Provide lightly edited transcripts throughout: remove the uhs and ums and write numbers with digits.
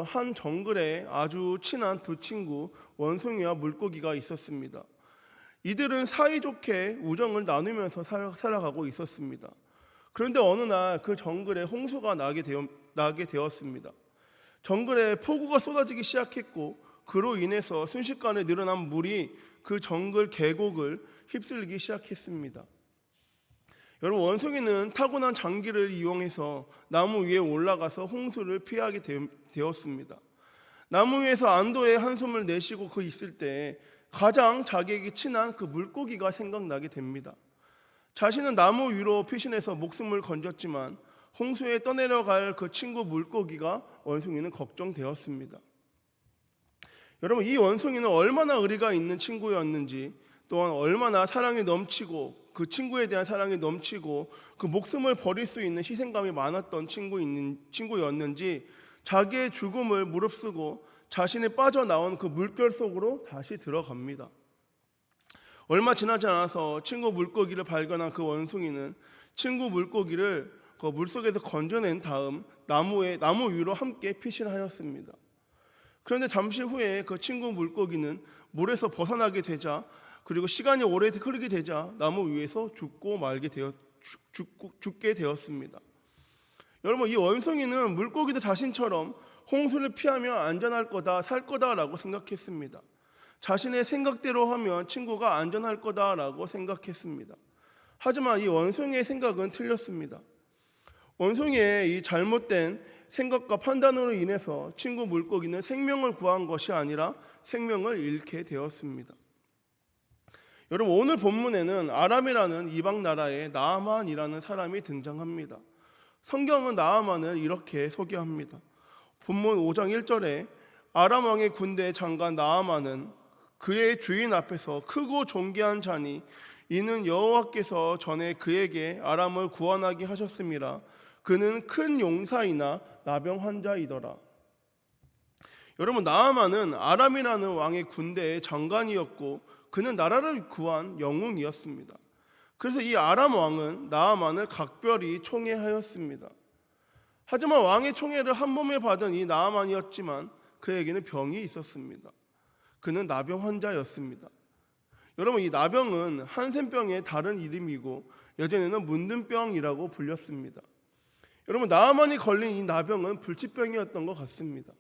여러분, 한 정글에 아주 친한 두 친구 원숭이와 물고기가 있었습니다. 이들은 사이좋게 우정을 나누면서 살아가고 있었습니다. 그런데 어느 날 그 정글에 홍수가 나게 되었습니다. 정글에 폭우가 쏟아지기 시작했고, 그로 인해서 순식간에 늘어난 물이 그 정글 계곡을 휩쓸기 시작했습니다. 여러분, 원숭이는 타고난 장기를 이용해서 나무 위에 올라가서 홍수를 피하게 되었습니다. 나무 위에서 안도의 한숨을 내쉬고 그 있을 때 가장 자기에게 친한 그 물고기가 생각나게 됩니다. 자신은 나무 위로 피신해서 목숨을 건졌지만 홍수에 떠내려갈 그 친구 물고기가 원숭이는 걱정되었습니다. 여러분, 이 원숭이는 얼마나 의리가 있는 친구였는지, 또한 얼마나 사랑이 넘치고 그 친구에 대한 사랑이 넘치고 그 목숨을 버릴 수 있는 희생감이 많았던 친구였는지 자기의 죽음을 무릅쓰고 자신이 빠져나온 그 물결 속으로 다시 들어갑니다. 얼마 지나지 않아서 친구 물고기를 발견한 그 원숭이는 친구 물고기를 그 물속에서 건져낸 다음 나무 위로 함께 피신하였습니다. 그런데 잠시 후에 그 친구 물고기는 물에서 벗어나게 되자, 그리고 시간이 오래 흐르게 되자 나무 위에서 죽게 되었습니다. 여러분, 이 원숭이는 물고기도 자신처럼 홍수를 피하면 안전할 거다, 살 거다라고 생각했습니다. 자신의 생각대로 하면 친구가 안전할 거다라고 생각했습니다. 하지만 이 원숭이의 생각은 틀렸습니다. 원숭이의 이 잘못된 생각과 판단으로 인해서 친구 물고기는 생명을 구한 것이 아니라 생명을 잃게 되었습니다. 여러분, 오늘 본문에는 아람이라는 이방 나라의 나아만이라는 사람이 등장합니다. 성경은 나아만을 이렇게 소개합니다. 본문 5장 1절에 아람 왕의 군대 장관 나아만은 그의 주인 앞에서 크고 존귀한 자니 이는 여호와께서 전에 그에게 아람을 구원하게 하셨음이라. 그는 큰 용사이나 나병 환자이더라. 여러분, 나아만은 아람이라는 왕의 군대의 장관이었고 그는 나라를 구한 영웅이었습니다. 그래서 이 아람 왕은 나아만을 각별히 총애하였습니다. 하지만 왕의 총애를 한 몸에 받은 이 나아만이었지만 그에게는 병이 있었습니다. 그는 나병 환자였습니다. 여러분, 이 나병은 한센병의 다른 이름이고 예전에는 문둥병이라고 불렸습니다. 여러분, 나아만이 걸린 이 나병은 불치병이었던 것 같습니다.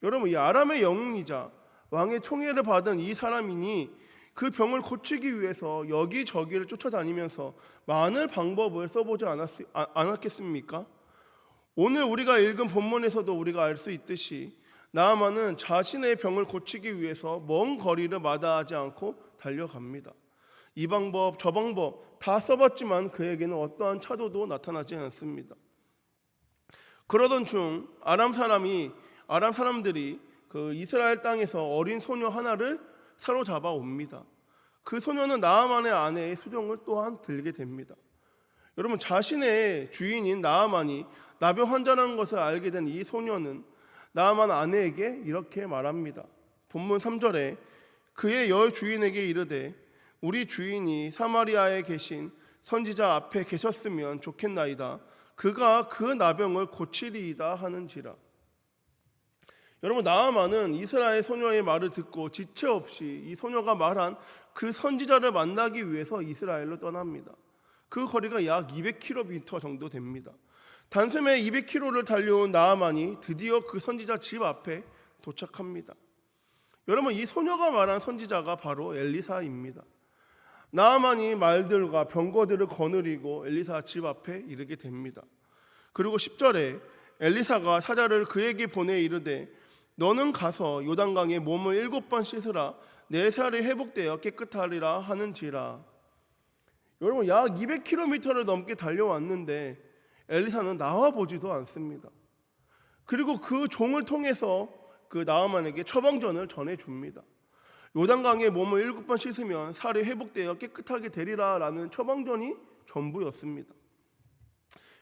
여러분, 이 아람의 영웅이자 왕의 총애를 받은 이 사람이니 그 병을 고치기 위해서 여기저기를 쫓아다니면서 많은 방법을 써보지 않았겠습니까? 오늘 우리가 읽은 본문에서도 우리가 알 수 있듯이 나아만은 자신의 병을 고치기 위해서 먼 거리를 마다하지 않고 달려갑니다. 이 방법 저 방법 다 써봤지만 그에게는 어떠한 차도도 나타나지 않습니다. 그러던 중 아람 사람들이 그 이스라엘 땅에서 어린 소녀 하나를 사로잡아 옵니다. 그 소녀는 나아만의 아내의 수종을 또한 들게 됩니다. 여러분, 자신의 주인인 나아만이 나병 환자라는 것을 알게 된 이 소녀는 나아만 아내에게 이렇게 말합니다. 본문 3절에 그의 여주인에게 이르되 우리 주인이 사마리아에 계신 선지자 앞에 계셨으면 좋겠나이다. 그가 그 나병을 고치리이다 하는지라. 여러분, 나아만은 이스라엘 소녀의 말을 듣고 지체 없이 이 소녀가 말한 그 선지자를 만나기 위해서 이스라엘로 떠납니다. 그 거리가 약 200km 정도 됩니다. 단숨에 200km를 달려온 나아만이 드디어 그 선지자 집 앞에 도착합니다. 여러분, 이 소녀가 말한 선지자가 바로 엘리사입니다. 나아만이 말들과 병거들을 거느리고 엘리사 집 앞에 이르게 됩니다. 그리고 10절에 엘리사가 사자를 그에게 보내 이르되 너는 가서 요단강에 몸을 7번 씻으라. 내 살이 회복되어 깨끗하리라 하는지라. 여러분, 약 200km를 넘게 달려왔는데 엘리사는 나와보지도 않습니다. 그리고 그 종을 통해서 그 나아만에게 처방전을 전해줍니다. 요단강에 몸을 7번 씻으면 살이 회복되어 깨끗하게 되리라 라는 처방전이 전부였습니다.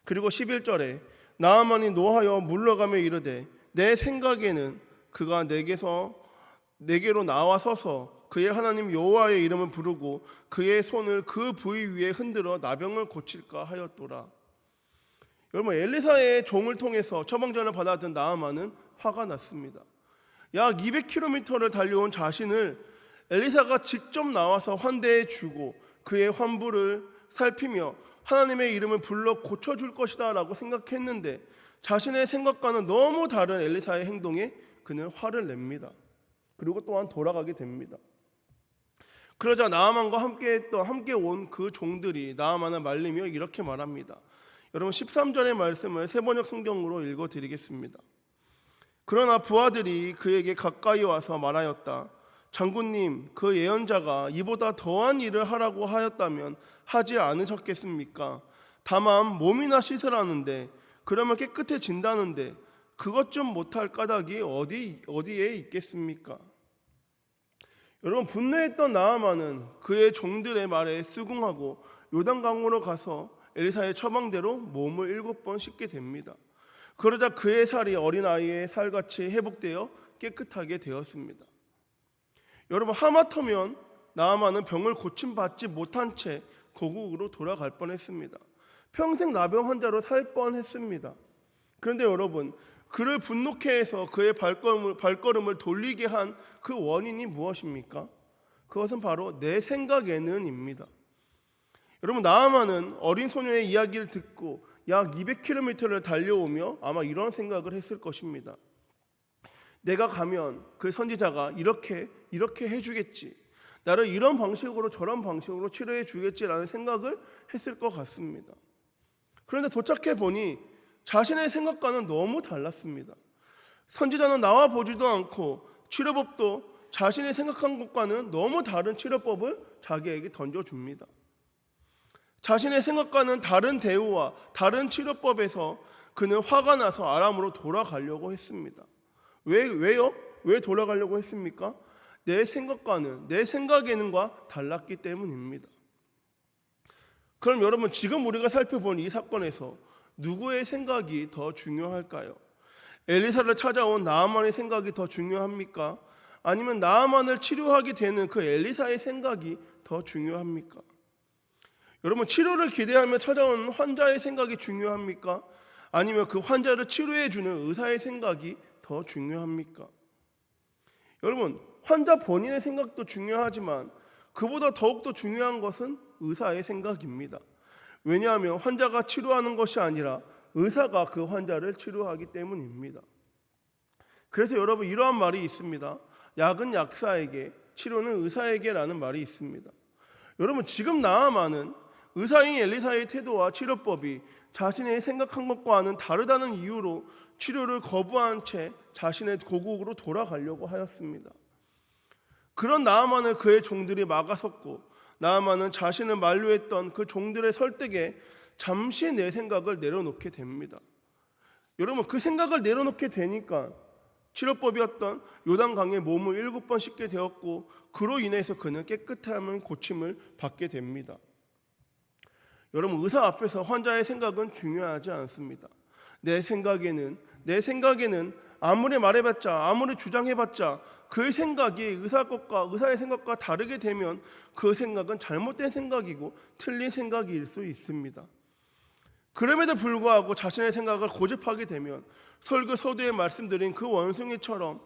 그리고 11절에 나아만이 노하여 물러가며 이르되 내 생각에는 그가 내게로 나와 서서 그의 하나님 여호와의 이름을 부르고 그의 손을 그 부위 위에 흔들어 나병을 고칠까 하였더라. 여러분, 엘리사의 종을 통해서 처방전을 받았던 나아만은 화가 났습니다. 약 200km를 달려온 자신을 엘리사가 직접 나와서 환대해 주고 그의 환부를 살피며 하나님의 이름을 불러 고쳐줄 것이다 라고 생각했는데 자신의 생각과는 너무 다른 엘리사의 행동에 그는 화를 냅니다. 그리고 또한 돌아가게 됩니다. 그러자 나아만과 함께 온 그 종들이 나아만을 말리며 이렇게 말합니다. 여러분 13절의 말씀을 세번역 성경으로 읽어드리겠습니다. 그러나 부하들이 그에게 가까이 와서 말하였다. 장군님, 그 예언자가 이보다 더한 일을 하라고 하였다면 하지 않으셨겠습니까? 다만 몸이나 씻으라는데 그러면 깨끗해진다는데 그것 좀 못할 까닭이 어디에 있겠습니까? 여러분 분노했던 나아만은 그의 종들의 말에 수긍하고 요단강으로 가서 엘리사의 처방대로 몸을 7번 씻게 됩니다. 그러자 그의 살이 어린아이의 살같이 회복되어 깨끗하게 되었습니다. 여러분 하마터면 나아만은 병을 고침받지 못한 채 고국으로 돌아갈 뻔했습니다. 평생 나병 환자로 살 뻔했습니다. 그런데 여러분 그를 분노케 해서 그의 발걸음을 돌리게 한 그 원인이 무엇입니까? 그것은 바로 내 생각에는입니다. 여러분 나아만은 어린 소녀의 이야기를 듣고 약 200km를 달려오며 아마 이런 생각을 했을 것입니다. 내가 가면 그 선지자가 이렇게 해주겠지, 나를 이런 방식으로 저런 방식으로 치료해 주겠지라는 생각을 했을 것 같습니다. 그런데 도착해 보니 자신의 생각과는 너무 달랐습니다. 선지자는 나와 보지도 않고 치료법도 자신이 생각한 것과는 너무 다른 치료법을 자기에게 던져줍니다. 자신의 생각과는 다른 대우와 다른 치료법에서 그는 화가 나서 아람으로 돌아가려고 했습니다. 왜요? 왜 돌아가려고 했습니까? 내 생각에는과 달랐기 때문입니다. 그럼 여러분 지금 우리가 살펴본 이 사건에서 누구의 생각이 더 중요할까요? 엘리사를 찾아온 나아만의 생각이 더 중요합니까? 아니면 나아만을 치료하게 되는 그 엘리사의 생각이 더 중요합니까? 여러분 치료를 기대하며 찾아온 환자의 생각이 중요합니까? 아니면 그 환자를 치료해 주는 의사의 생각이 더 중요합니까? 여러분 환자 본인의 생각도 중요하지만 그보다 더욱더 중요한 것은 의사의 생각입니다. 왜냐하면 환자가 치료하는 것이 아니라 의사가 그 환자를 치료하기 때문입니다. 그래서 여러분 이러한 말이 있습니다. 약은 약사에게, 치료는 의사에게라는 말이 있습니다. 여러분 지금 나아만은 의사인 엘리사의 태도와 치료법이 자신의 생각한 것과는 다르다는 이유로 치료를 거부한 채 자신의 고국으로 돌아가려고 하였습니다. 그런 나아만을 그의 종들이 막아섰고 나아만은 자신을 만류했던 그 종들의 설득에 잠시 내 생각을 내려놓게 됩니다. 여러분 그 생각을 내려놓게 되니까 치료법이었던 요단강에 몸을 7번 씻게 되었고 그로 인해서 그는 깨끗함을 고침을 받게 됩니다. 여러분 의사 앞에서 환자의 생각은 중요하지 않습니다. 내 생각에는 아무리 말해봤자 아무리 주장해봤자 그 생각이 의사의 생각과 다르게 되면 그 생각은 잘못된 생각이고 틀린 생각일 수 있습니다. 그럼에도 불구하고 자신의 생각을 고집하게 되면 설교 서두에 말씀드린 그 원숭이처럼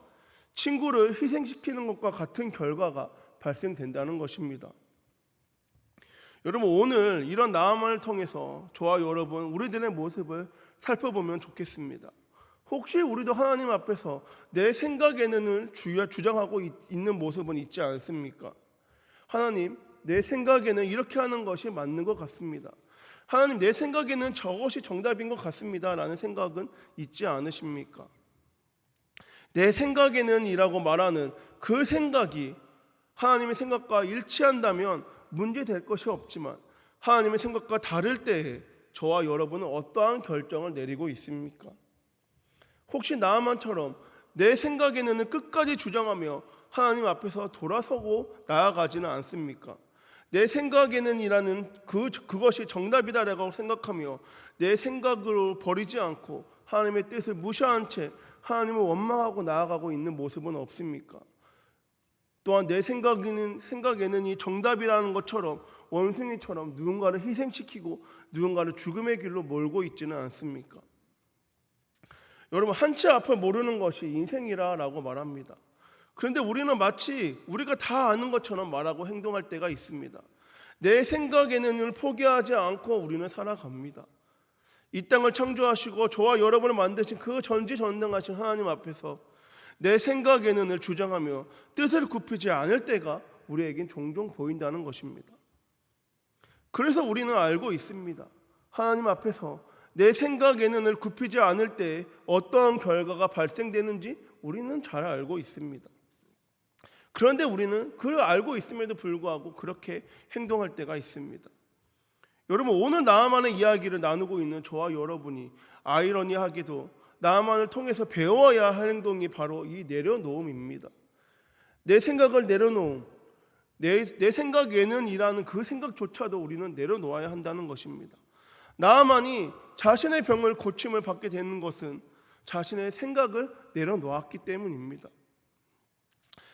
친구를 희생시키는 것과 같은 결과가 발생된다는 것입니다. 여러분 오늘 이런 나아만을 통해서 저와 여러분 우리들의 모습을 살펴보면 좋겠습니다. 혹시 우리도 하나님 앞에서 내 생각에는을 주장하고 있는 모습은 있지 않습니까? 하나님, 내 생각에는 이렇게 하는 것이 맞는 것 같습니다. 하나님, 내 생각에는 저것이 정답인 것 같습니다 라는 생각은 있지 않으십니까? 내 생각에는 이라고 말하는 그 생각이 하나님의 생각과 일치한다면 문제될 것이 없지만 하나님의 생각과 다를 때에 저와 여러분은 어떠한 결정을 내리고 있습니까? 혹시 나아만처럼 내 생각에는 끝까지 주장하며 하나님 앞에서 돌아서고 나아가지는 않습니까? 내 생각에는 이라는 그것이 정답이다라고 생각하며 내 생각으로 버리지 않고 하나님의 뜻을 무시한 채 하나님을 원망하고 나아가고 있는 모습은 없습니까? 또한 내 생각에는 이 정답이라는 것처럼 원숭이처럼 누군가를 희생시키고 누군가를 죽음의 길로 몰고 있지는 않습니까? 여러분, 한치 앞을 모르는 것이 인생이라고 말합니다. 그런데 우리는 마치 우리가 다 아는 것처럼 말하고 행동할 때가 있습니다. 내 생각에는 포기하지 않고 우리는 살아갑니다. 이 땅을 창조하시고 저와 여러분을 만드신 그 전지전능하신 하나님 앞에서 내 생각에는 주장하며 뜻을 굽히지 않을 때가 우리에겐 종종 보인다는 것입니다. 그래서 우리는 알고 있습니다. 하나님 앞에서 내 생각에는 굽히지 않을 때 어떠한 결과가 발생되는지 우리는 잘 알고 있습니다. 그런데 우리는 그걸 알고 있음에도 불구하고 그렇게 행동할 때가 있습니다. 여러분, 오늘 나아만의 이야기를 나누고 있는 저와 여러분이 아이러니하게도 나아만을 통해서 배워야 할 행동이 바로 이 내려놓음입니다. 내 생각을 내려놓음, 내 생각에는 이라는 그 생각조차도 우리는 내려놓아야 한다는 것입니다. 나아만이 자신의 병을 고침을 받게 되는 것은 자신의 생각을 내려놓았기 때문입니다.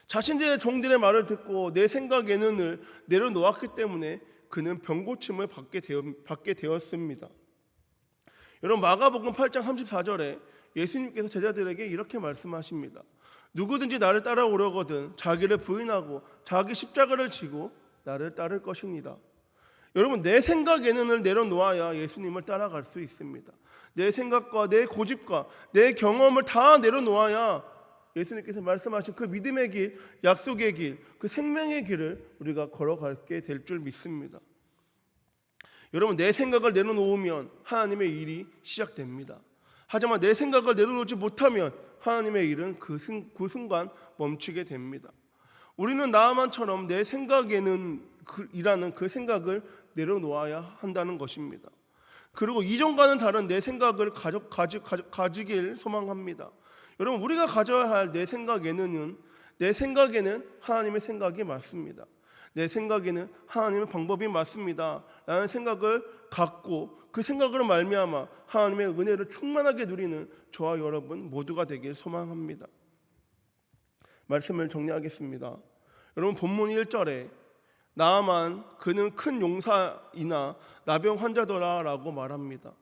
자신들의 종들의 말을 듣고 내 생각에는을 내려놓았기 때문에 그는 병고침을 받게 되었습니다. 여러분, 마가복음 8장 34절에 예수님께서 제자들에게 이렇게 말씀하십니다. 누구든지 나를 따라오려거든 자기를 부인하고 자기 십자가를 지고 나를 따를 것입니다. 여러분, 내 생각에는을 내려놓아야 예수님을 따라갈 수 있습니다. 내 생각과 내 고집과 내 경험을 다 내려놓아야 예수님께서 말씀하신 그 믿음의 길, 약속의 길, 그 생명의 길을 우리가 걸어가게 될 줄 믿습니다. 여러분, 내 생각을 내려놓으면 하나님의 일이 시작됩니다. 하지만 내 생각을 내려놓지 못하면 하나님의 일은 그 순간 멈추게 됩니다. 우리는 나아만처럼 내 생각에는 이라는 그 생각을 내려놓아야 한다는 것입니다. 그리고 이전과는 다른 내 생각을 가지길 소망합니다. 여러분, 우리가 가져야 할 내 생각에는 하나님의 생각이 맞습니다. 내 생각에는 하나님의 방법이 맞습니다 라는 생각을 갖고 그 생각으로 말미암아 하나님의 은혜를 충만하게 누리는 저와 여러분 모두가 되길 소망합니다. 말씀을 정리하겠습니다. 여러분, 본문 1절에 나아만 그는 큰 용사이나 나병 환자더라 라고 말합니다.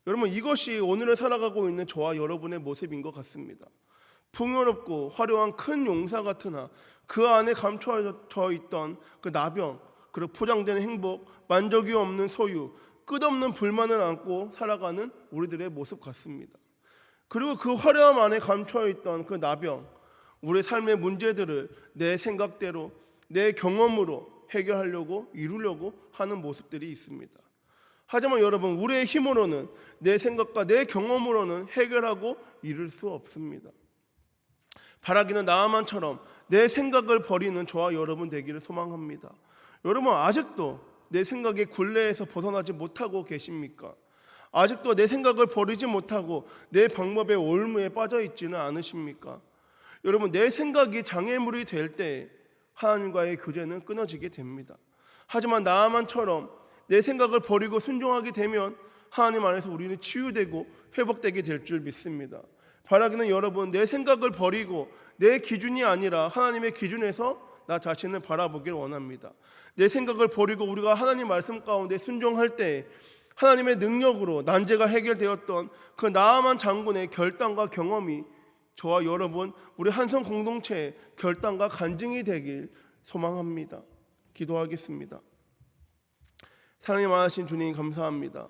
여러분, 이것이 오늘을 살아가고 있는 저와 여러분의 모습인 것 같습니다. 풍요롭고 화려한 큰 용사 같으나 그 안에 감춰져 있던 그 나병, 그리고 포장되는 행복, 만족이 없는 소유, 끝없는 불만을 안고 살아가는 우리들의 모습 같습니다. 그리고 그 화려함 안에 감춰 있던 그 나병, 우리의 삶의 문제들을 내 생각대로, 내 경험으로 해결하려고 이루려고 하는 모습들이 있습니다. 하지만 여러분, 우리의 힘으로는, 내 생각과 내 경험으로는 해결하고 이룰 수 없습니다. 바라기는 나아만처럼 내 생각을 버리는 저와 여러분 되기를 소망합니다. 여러분, 아직도 내 생각의 굴레에서 벗어나지 못하고 계십니까? 아직도 내 생각을 버리지 못하고 내 방법의 올무에 빠져 있지는 않으십니까? 여러분, 내 생각이 장애물이 될 때 하나님과의 교제는 끊어지게 됩니다. 하지만 나아만처럼 내 생각을 버리고 순종하게 되면 하나님 안에서 우리는 치유되고 회복되게 될 줄 믿습니다. 바라기는 여러분, 내 생각을 버리고 내 기준이 아니라 하나님의 기준에서 나 자신을 바라보길 원합니다. 내 생각을 버리고 우리가 하나님 말씀 가운데 순종할 때 하나님의 능력으로 난제가 해결되었던 그 나아만 장군의 결단과 경험이 저와 여러분, 우리 한성 공동체의 결단과 간증이 되길 소망합니다. 기도하겠습니다. 사랑이 많으신 주님, 감사합니다.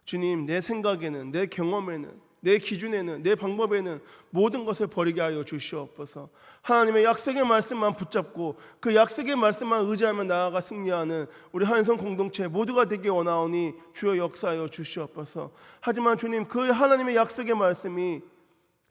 주님, 내 생각에는, 내 경험에는, 내 기준에는, 내 방법에는 모든 것을 버리게 하여 주시옵소서. 하나님의 약속의 말씀만 붙잡고 그 약속의 말씀만 의지하며 나아가 승리하는 우리 한성 공동체 모두가 되기 원하오니 주여 역사하여 주시옵소서. 하지만 주님, 그 하나님의 약속의 말씀이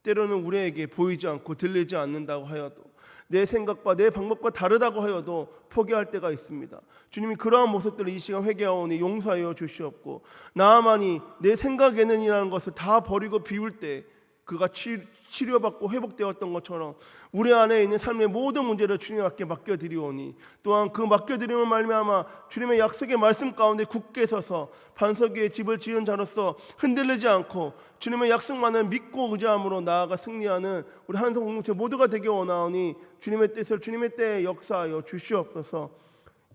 때로는 우리에게 보이지 않고 들리지 않는다고 하여도, 내 생각과 내 방법과 다르다고 하여도 포기할 때가 있습니다. 주님이 그러한 모습들을 이 시간 회개하오니 용서하여 주시옵고, 나만이 내 생각에는 이라는 것을 다 버리고 비울 때 그가 치료받고 회복되었던 것처럼 우리 안에 있는 삶의 모든 문제를 주님 앞에 맡겨드리오니, 또한 그 맡겨드림을 말미암아 주님의 약속의 말씀 가운데 굳게 서서 반석 위에 집을 지은 자로서 흔들리지 않고 주님의 약속만을 믿고 의지함으로 나아가 승리하는 우리 한성 공동체 모두가 되기 원하오니 주님의 뜻을 주님의 때에 역사하여 주시옵소서.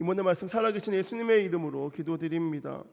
이번에 말씀 살아계신 예수님의 이름으로 기도드립니다.